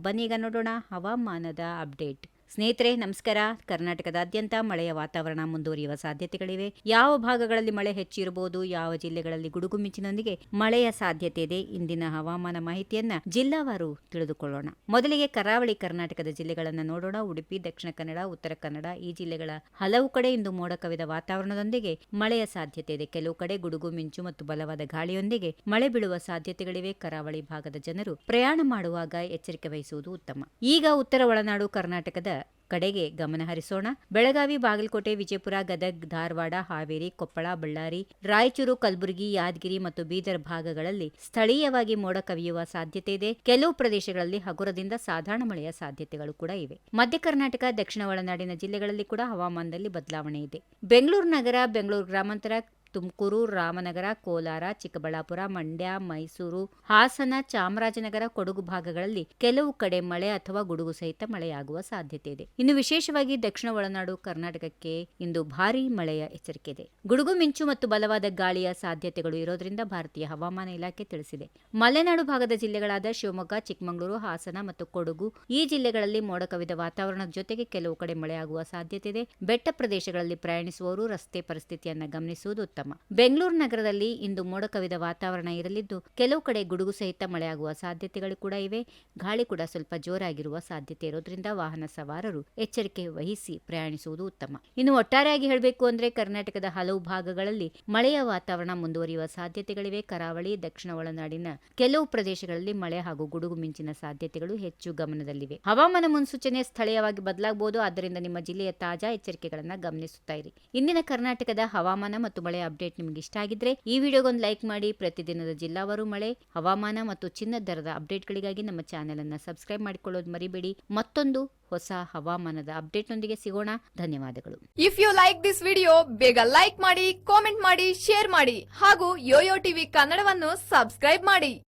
ಬನ್ನೀಗ ನೋಡೋಣ ಹವಾಮಾನದ ಅಪ್ಡೇಟ್. ಸ್ನೇಹಿತರೆ ನಮಸ್ಕಾರ. ಕರ್ನಾಟಕದಾದ್ಯಂತ ಮಳೆಯ ವಾತಾವರಣ ಮುಂದುವರಿಯುವ ಸಾಧ್ಯತೆಗಳಿವೆ. ಯಾವ ಭಾಗಗಳಲ್ಲಿ ಮಳೆ ಹೆಚ್ಚಿರಬಹುದು, ಯಾವ ಜಿಲ್ಲೆಗಳಲ್ಲಿ ಗುಡುಗು ಮಿಂಚಿನೊಂದಿಗೆ ಮಳೆಯ ಸಾಧ್ಯತೆ ಇದೆ, ಇಂದಿನ ಹವಾಮಾನ ಮಾಹಿತಿಯನ್ನ ಜಿಲ್ಲಾವಾರು ತಿಳಿದುಕೊಳ್ಳೋಣ. ಮೊದಲಿಗೆ ಕರಾವಳಿ ಕರ್ನಾಟಕದ ಜಿಲ್ಲೆಗಳನ್ನು ನೋಡೋಣ. ಉಡುಪಿ, ದಕ್ಷಿಣ ಕನ್ನಡ, ಉತ್ತರ ಕನ್ನಡ ಈ ಜಿಲ್ಲೆಗಳ ಹಲವು ಕಡೆ ಇಂದು ಮೋಡ ಕವಿದ ವಾತಾವರಣದೊಂದಿಗೆ ಮಳೆಯ ಸಾಧ್ಯತೆ ಇದೆ. ಕೆಲವು ಕಡೆ ಗುಡುಗು ಮಿಂಚು ಮತ್ತು ಬಲವಾದ ಗಾಳಿಯೊಂದಿಗೆ ಮಳೆ ಬೀಳುವ ಸಾಧ್ಯತೆಗಳಿವೆ. ಕರಾವಳಿ ಭಾಗದ ಜನರು ಪ್ರಯಾಣ ಮಾಡುವಾಗ ಎಚ್ಚರಿಕೆ ವಹಿಸುವುದು ಉತ್ತಮ. ಈಗ ಉತ್ತರ ಒಳನಾಡು ಕರ್ನಾಟಕದ ಕಡೆಗೆ ಗಮನ ಹರಿಸೋಣ. ಬೆಳಗಾವಿ, ಬಾಗಲಕೋಟೆ, ವಿಜಯಪುರ, ಗದಗ್, ಧಾರವಾಡ, ಹಾವೇರಿ, ಕೊಪ್ಪಳ, ಬಳ್ಳಾರಿ, ರಾಯಚೂರು, ಕಲಬುರಗಿ, ಯಾದಗಿರಿ ಮತ್ತು ಬೀದರ್ ಭಾಗಗಳಲ್ಲಿ ಸ್ಥಳೀಯವಾಗಿ ಮೋಡ ಕವಿಯುವ ಸಾಧ್ಯತೆ ಇದೆ. ಕೆಲವು ಪ್ರದೇಶಗಳಲ್ಲಿ ಹಗುರದಿಂದ ಸಾಧಾರಣ ಮಳೆಯ ಸಾಧ್ಯತೆಗಳು ಕೂಡ ಇವೆ. ಮಧ್ಯ ಕರ್ನಾಟಕ, ದಕ್ಷಿಣ ಒಳನಾಡಿನ ಜಿಲ್ಲೆಗಳಲ್ಲಿ ಕೂಡ ಹವಾಮಾನದಲ್ಲಿ ಬದಲಾವಣೆ ಇದೆ. ಬೆಂಗಳೂರು ನಗರ, ಬೆಂಗಳೂರು ಗ್ರಾಮಾಂತರ, ತುಮಕೂರು, ರಾಮನಗರ, ಕೋಲಾರ, ಚಿಕ್ಕಬಳ್ಳಾಪುರ, ಮಂಡ್ಯ, ಮೈಸೂರು, ಹಾಸನ, ಚಾಮರಾಜನಗರ, ಕೊಡಗು ಭಾಗಗಳಲ್ಲಿ ಕೆಲವು ಕಡೆ ಮಳೆ ಅಥವಾ ಗುಡುಗು ಸಹಿತ ಮಳೆಯಾಗುವ ಸಾಧ್ಯತೆ ಇದೆ. ಇನ್ನು ವಿಶೇಷವಾಗಿ ದಕ್ಷಿಣ ಒಳನಾಡು ಕರ್ನಾಟಕಕ್ಕೆ ಇಂದು ಭಾರೀ ಮಳೆಯ ಎಚ್ಚರಿಕೆ ಇದೆ. ಗುಡುಗು ಮಿಂಚು ಮತ್ತು ಬಲವಾದ ಗಾಳಿಯ ಸಾಧ್ಯತೆಗಳು ಇರೋದ್ರಿಂದ ಭಾರತೀಯ ಹವಾಮಾನ ಇಲಾಖೆ ತಿಳಿಸಿದೆ. ಮಲೆನಾಡು ಭಾಗದ ಜಿಲ್ಲೆಗಳಾದ ಶಿವಮೊಗ್ಗ, ಚಿಕ್ಕಮಗಳೂರು, ಹಾಸನ ಮತ್ತು ಕೊಡಗು ಈ ಜಿಲ್ಲೆಗಳಲ್ಲಿ ಮೋಡ ಕವಿದ ವಾತಾವರಣದ ಜೊತೆಗೆ ಕೆಲವು ಕಡೆ ಮಳೆಯಾಗುವ ಸಾಧ್ಯತೆ ಇದೆ. ಬೆಟ್ಟ ಪ್ರದೇಶಗಳಲ್ಲಿ ಪ್ರಯಾಣಿಸುವವರು ರಸ್ತೆ ಪರಿಸ್ಥಿತಿಯನ್ನು ಗಮನಿಸುವುದು ಉತ್ತಮ. ಬೆಂಗಳೂರು ನಗರದಲ್ಲಿ ಇಂದು ಮೋಡ ಕವಿದ ವಾತಾವರಣ ಇರಲಿದ್ದು ಕೆಲವು ಕಡೆ ಗುಡುಗು ಸಹಿತ ಮಳೆಯಾಗುವ ಸಾಧ್ಯತೆಗಳು ಕೂಡ ಇವೆ. ಗಾಳಿ ಕೂಡ ಸ್ವಲ್ಪ ಜೋರಾಗಿರುವ ಸಾಧ್ಯತೆ ಇರೋದ್ರಿಂದ ವಾಹನ ಸವಾರರು ಎಚ್ಚರಿಕೆ ವಹಿಸಿ ಪ್ರಯಾಣಿಸುವುದು ಉತ್ತಮ. ಇನ್ನು ಒಟ್ಟಾರೆಯಾಗಿ ಹೇಳಬೇಕು ಅಂದ್ರೆ ಕರ್ನಾಟಕದ ಹಲವು ಭಾಗಗಳಲ್ಲಿ ಮಳೆಯ ವಾತಾವರಣ ಮುಂದುವರಿಯುವ ಸಾಧ್ಯತೆಗಳಿವೆ. ಕರಾವಳಿ, ದಕ್ಷಿಣ ಒಳನಾಡಿನ ಕೆಲವು ಪ್ರದೇಶಗಳಲ್ಲಿ ಮಳೆ ಹಾಗೂ ಗುಡುಗು ಮಿಂಚಿನ ಸಾಧ್ಯತೆಗಳು ಹೆಚ್ಚು ಗಮನದಲ್ಲಿವೆ. ಹವಾಮಾನ ಮುನ್ಸೂಚನೆ ಸ್ಥಳೀಯವಾಗಿ ಬದಲಾಗಬಹುದು. ಆದ್ದರಿಂದ ನಿಮ್ಮ ಜಿಲ್ಲೆಯ ತಾಜಾ ಎಚ್ಚರಿಕೆಗಳನ್ನು ಗಮನಿಸುತ್ತಾ ಇರಿ. ಇಂದಿನ ಕರ್ನಾಟಕದ ಹವಾಮಾನ ಮತ್ತು ಮಳೆಯ ಅಪ್ಡೇಟ್ ನಿಮಗೆ ಇಷ್ಟ ಆಗಿದ್ರೆ ಈ ವಿಡಿಯೋಗೊಂದು ಲೈಕ್ ಮಾಡಿ. ಪ್ರತಿದಿನದ ಜಿಲ್ಲಾವಾರು ಮಳೆ, ಹವಾಮಾನ ಮತ್ತು ಚಿನ್ನದ ದರದ ಅಪ್ಡೇಟ್ಗಳಿಗಾಗಿ ನಮ್ಮ ಚಾನೆಲ್ ಅನ್ನು ಸಬ್ಸ್ಕ್ರೈಬ್ ಮಾಡಿಕೊಳ್ಳೋದು ಮರಿಬೇಡಿ. ಮತ್ತೊಂದು ಹೊಸ ಹವಾಮಾನದ ಅಪ್ಡೇಟ್ ನೊಂದಿಗೆ ಸಿಗೋಣ. ಧನ್ಯವಾದಗಳು. If you like this video ಬೇಗ ಲೈಕ್ ಮಾಡಿ, ಕಾಮೆಂಟ್ ಮಾಡಿ, ಶೇರ್ ಮಾಡಿ ಹಾಗೂ ಯೋಯೋ ಟಿವಿ ಕನ್ನಡವನ್ನು ಸಬ್ಸ್ಕ್ರೈಬ್ ಮಾಡಿ.